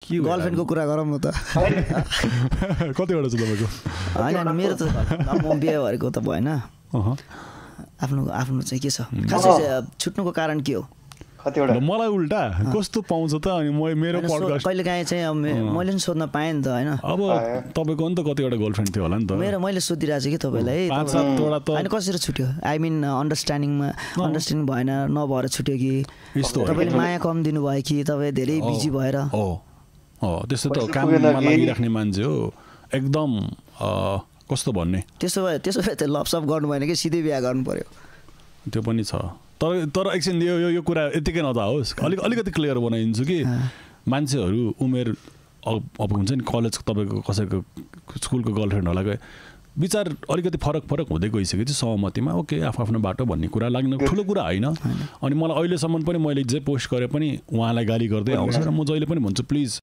गर्लफ्रेन्डको कुरा गरौँ न त कतिवटा छ तपाईँको होइन मेरो त म बिहे भएको त भएन आफ्नो चाहिँ के छ खासै छुट्नुको कारण के हो मलाई उल्टा कस्तो पाउँछ त अनि मेरो पडकास्ट कहिले काहीँ चाहिँ मैले पनि सोध्न पाएँ नि त होइन अब तपाईँको नि त कतिवटा गर्लफ्रेन्ड थियो होला नि त मैले सोधिरहेको छु कि तपाईँलाई होइन कसरी छुट्यो आई मिन अन्डरस्ट्यान्डिङ भएन नभएर छुट्यो कि तपाईँले माया कम दिनुभयो कि तपाईँ धेरै बिजी भएर त्यस्तो त काममा लागिराख्ने मान्छे हो एकदम कस्तो भन्ने त्यसो भए त लभसप गर्नु भएन कि सिधै बिहा गर्नु पर्यो त्यो पनि छ तर एकछिन यो कुरा यतिकै नजाओस् अलिकति क्लियर बनाइदिन्छु कि मान्छेहरू उमेर अब हुन्छ नि कलेज तपाईँको कसैको स्कुलको गर्लफ्रेन्ड होला विचार अलिकति फरक हुँदै गइसकेपछि सहमतिमा ओके आफ्नो बाटो भन्ने कुरा लाग्ने ठुलो कुरा होइन अनि मलाई अहिलेसम्म पनि मैले जे पोस्ट गरे पनि उहाँलाई गाली गर्दै आउँछ र म जहिले पनि भन्छु प्लिज